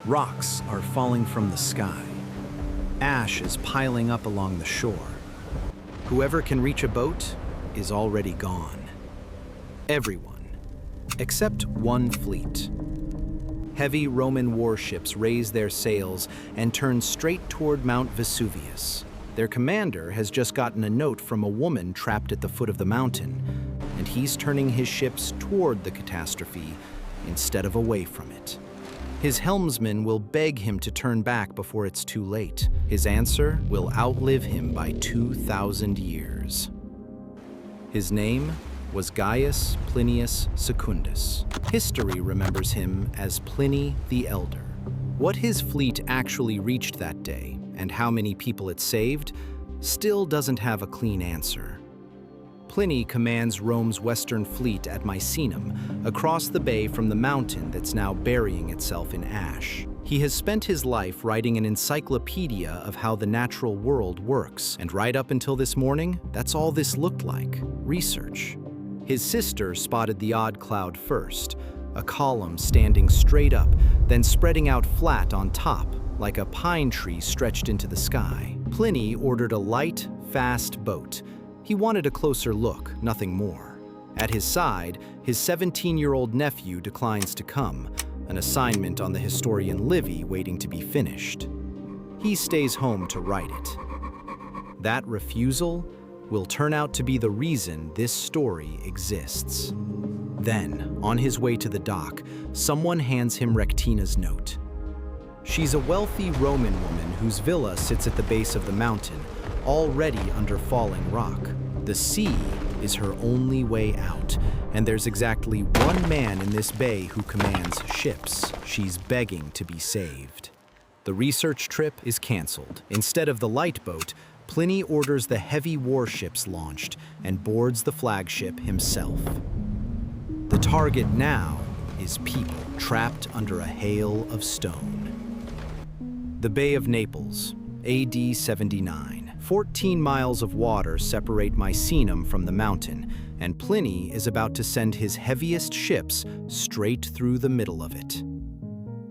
Rocks are falling from the sky. Ash is piling up along the shore. Whoever can reach a boat is already gone. Everyone, except one fleet. Heavy Roman warships raise their sails and turn straight toward Mount Vesuvius. Their commander has just gotten a note from a woman trapped at the foot of the mountain, and he's turning his ships toward the catastrophe instead of away from it. His helmsman will beg him to turn back before it's too late. His answer will outlive him by 2,000 years. His name was Gaius Plinius Secundus. History remembers him as Pliny the Elder. What his fleet actually reached that day, and how many people it saved, still doesn't have a clean answer. Pliny commands Rome's western fleet at Misenum, across the bay from the mountain that's now burying itself in ash. He has spent his life writing an encyclopedia of how the natural world works, and right up until this morning, that's all this looked like: research. His sister spotted the odd cloud first, a column standing straight up, then spreading out flat on top, like a pine tree stretched into the sky. Pliny ordered a light, fast boat. He wanted a closer look, nothing more. At his side, his 17-year-old nephew declines to come, an assignment on the historian Livy waiting to be finished. He stays home to write it. That refusal will turn out to be the reason this story exists. Then, on his way to the dock, someone hands him Rectina's note. She's a wealthy Roman woman whose villa sits at the base of the mountain, already under falling rock. The sea is her only way out, and there's exactly one man in this bay who commands ships. She's begging to be saved. The research trip is canceled. Instead of the light boat, Pliny orders the heavy warships launched and boards the flagship himself. The target now is people trapped under a hail of stone. The Bay of Naples, AD 79. 14 miles of water separate Misenum from the mountain, and Pliny is about to send his heaviest ships straight through the middle of it.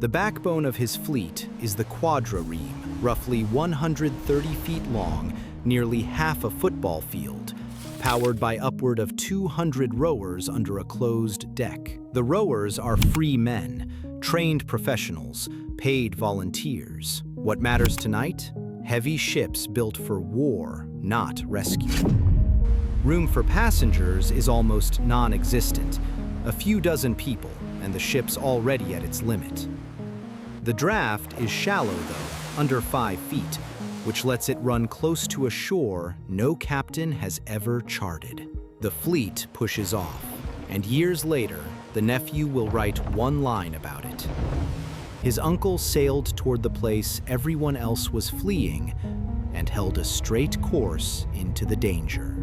The backbone of his fleet is the quadrireme, roughly 130 feet long, nearly half a football field, powered by upward of 200 rowers under a closed deck. The rowers are free men, trained professionals, paid volunteers. What matters tonight? Heavy ships built for war, not rescue. Room for passengers is almost non-existent, a few dozen people, and the ship's already at its limit. The draft is shallow though, under 5 feet, which lets it run close to a shore no captain has ever charted. The fleet pushes off, and years later, the nephew will write one line about it. His uncle sailed toward the place everyone else was fleeing and held a straight course into the danger.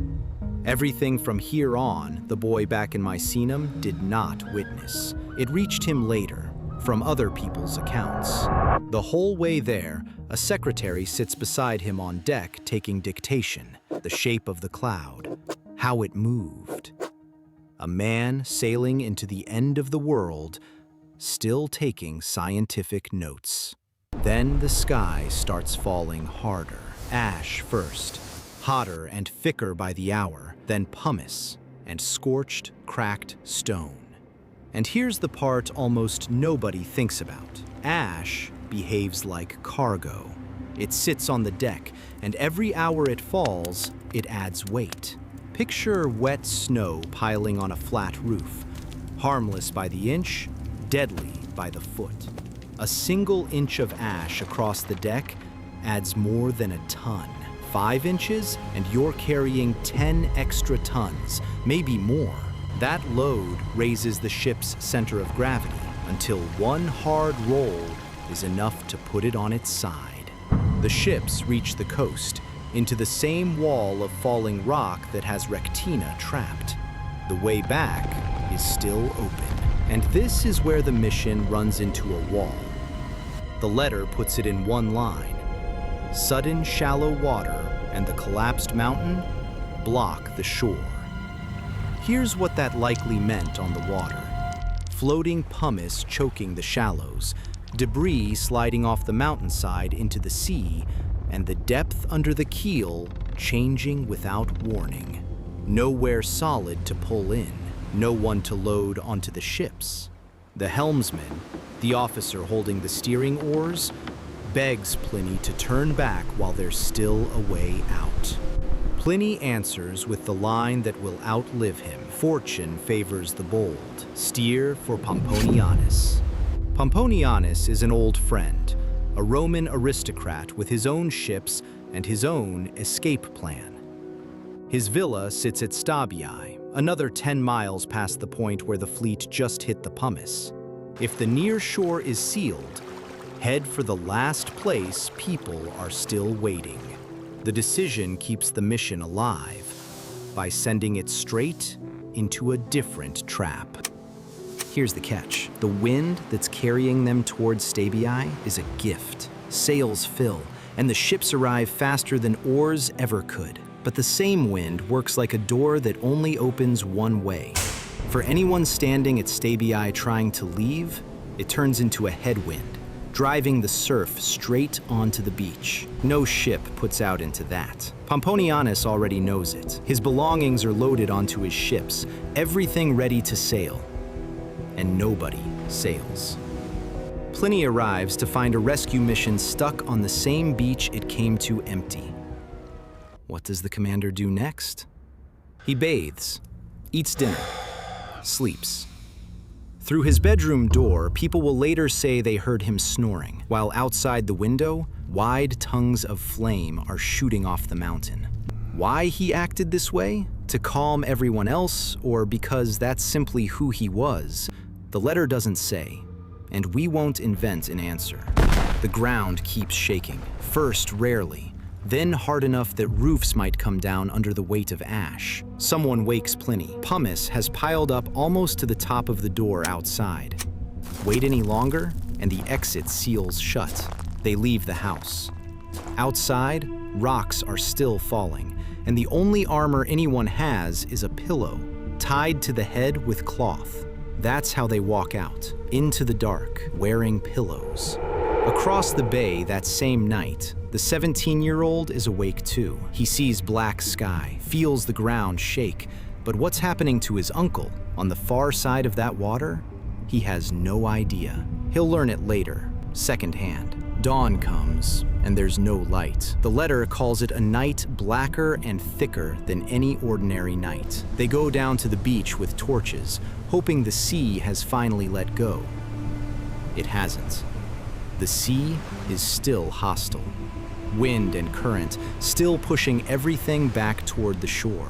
Everything from here on, the boy back in Misenum did not witness. It reached him later, from other people's accounts. The whole way there, a secretary sits beside him on deck taking dictation, the shape of the cloud, how it moved. A man sailing into the end of the world, still taking scientific notes. Then the sky starts falling harder. Ash first, hotter and thicker by the hour, then pumice and scorched, cracked stone. And here's the part almost nobody thinks about. Ash behaves like cargo. It sits on the deck, and every hour it falls, it adds weight. Picture wet snow piling on a flat roof, harmless by the inch, deadly by the foot. A single inch of ash across the deck adds more than a ton. 5 inches, and you're carrying 10 extra tons, maybe more. That load raises the ship's center of gravity until one hard roll is enough to put it on its side. The ships reach the coast, into the same wall of falling rock that has Rectina trapped. The way back is still open. And this is where the mission runs into a wall. The letter puts it in one line. Sudden shallow water and the collapsed mountain block the shore. Here's what that likely meant on the water. Floating pumice choking the shallows, debris sliding off the mountainside into the sea, and the depth under the keel changing without warning. Nowhere solid to pull in, no one to load onto the ships. The helmsman, the officer holding the steering oars, begs Pliny to turn back while there's still a way out. Pliny answers with the line that will outlive him. Fortune favors the bold. Steer for Pomponianus. Pomponianus is an old friend, a Roman aristocrat with his own ships and his own escape plan. His villa sits at Stabiae, another 10 miles past the point where the fleet just hit the pumice. If the near shore is sealed, head for the last place people are still waiting. The decision keeps the mission alive by sending it straight into a different trap. Here's the catch. The wind that's carrying them towards Stabiae is a gift. Sails fill, and the ships arrive faster than oars ever could. But the same wind works like a door that only opens one way. For anyone standing at Stabiae trying to leave, it turns into a headwind, driving the surf straight onto the beach. No ship puts out into that. Pomponianus already knows it. His belongings are loaded onto his ships, everything ready to sail. And nobody sails. Pliny arrives to find a rescue mission stuck on the same beach it came to empty. What does the commander do next? He bathes, eats dinner, sleeps. Through his bedroom door, people will later say they heard him snoring, while outside the window, wide tongues of flame are shooting off the mountain. Why he acted this way? To calm everyone else, or because that's simply who he was? The letter doesn't say, and we won't invent an answer. The ground keeps shaking, first rarely, then hard enough that roofs might come down under the weight of ash. Someone wakes Pliny. Pumice has piled up almost to the top of the door outside. Wait any longer, and the exit seals shut. They leave the house. Outside, rocks are still falling, and the only armor anyone has is a pillow, tied to the head with cloth. That's how they walk out, into the dark, wearing pillows. Across the bay that same night, the 17-year-old is awake too. He sees black sky, feels the ground shake, but what's happening to his uncle on the far side of that water? He has no idea. He'll learn it later, secondhand. Dawn comes, and there's no light. The letter calls it a night blacker and thicker than any ordinary night. They go down to the beach with torches, hoping the sea has finally let go. It hasn't. The sea is still hostile. Wind and current still pushing everything back toward the shore.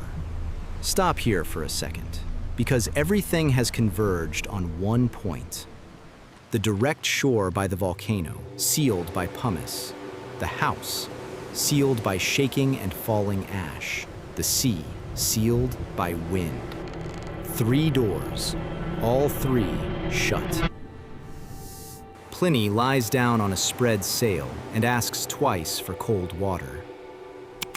Stop here for a second, because everything has converged on one point. The direct shore by the volcano, sealed by pumice. The house, sealed by shaking and falling ash. The sea, sealed by wind. 3 doors, all 3 shut. Pliny lies down on a spread sail and asks twice for cold water.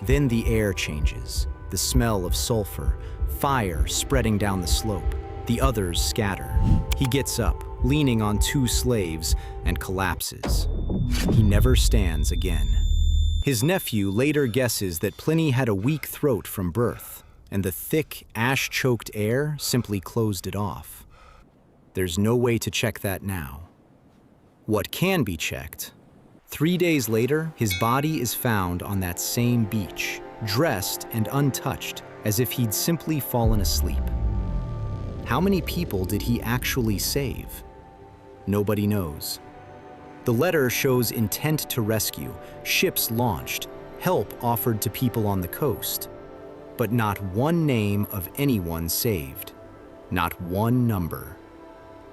Then the air changes, the smell of sulfur, fire spreading down the slope. The others scatter. He gets up, leaning on 2 slaves, and collapses. He never stands again. His nephew later guesses that Pliny had a weak throat from birth, and the thick, ash-choked air simply closed it off. There's no way to check that now. What can be checked? 3 days later, his body is found on that same beach, dressed and untouched, as if he'd simply fallen asleep. How many people did he actually save? Nobody knows. The letter shows intent to rescue, ships launched, help offered to people on the coast, but not one name of anyone saved, not one number.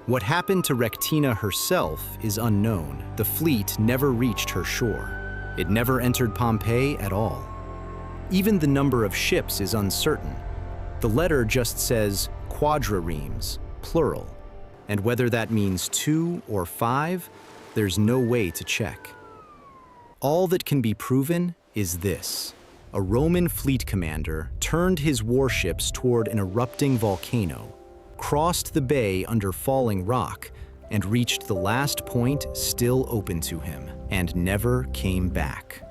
What happened to Rectina herself is unknown. The fleet never reached her shore. It never entered Pompeii at all. Even the number of ships is uncertain. The letter just says quadriremes, plural, and whether that means 2 or 5, there's no way to check. All that can be proven is this. A Roman fleet commander turned his warships toward an erupting volcano, crossed the bay under falling rock, and reached the last point still open to him, and never came back.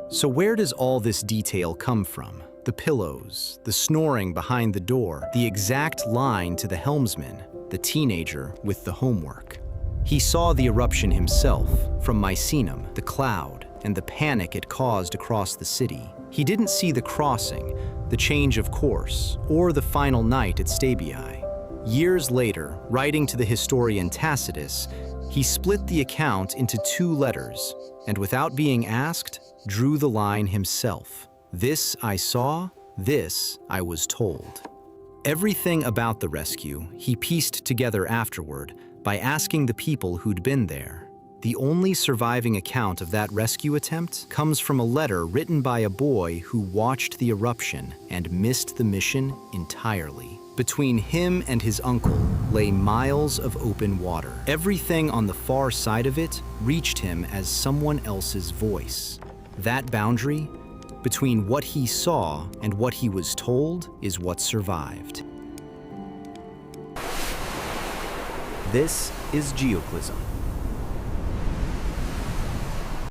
So where does all this detail come from? The pillows, the snoring behind the door, the exact line to the helmsman, the teenager with the homework. He saw the eruption himself, from Misenum, the cloud, and the panic it caused across the city. He didn't see the crossing, the change of course, or the final night at Stabiae. Years later, writing to the historian Tacitus, he split the account into 2 letters, and without being asked, drew the line himself. This I saw, this I was told. Everything about the rescue he pieced together afterward by asking the people who'd been there. The only surviving account of that rescue attempt comes from a letter written by a boy who watched the eruption and missed the mission entirely. Between him and his uncle lay miles of open water. Everything on the far side of it reached him as someone else's voice. That boundary between what he saw and what he was told is what survived. This is Geoclysm.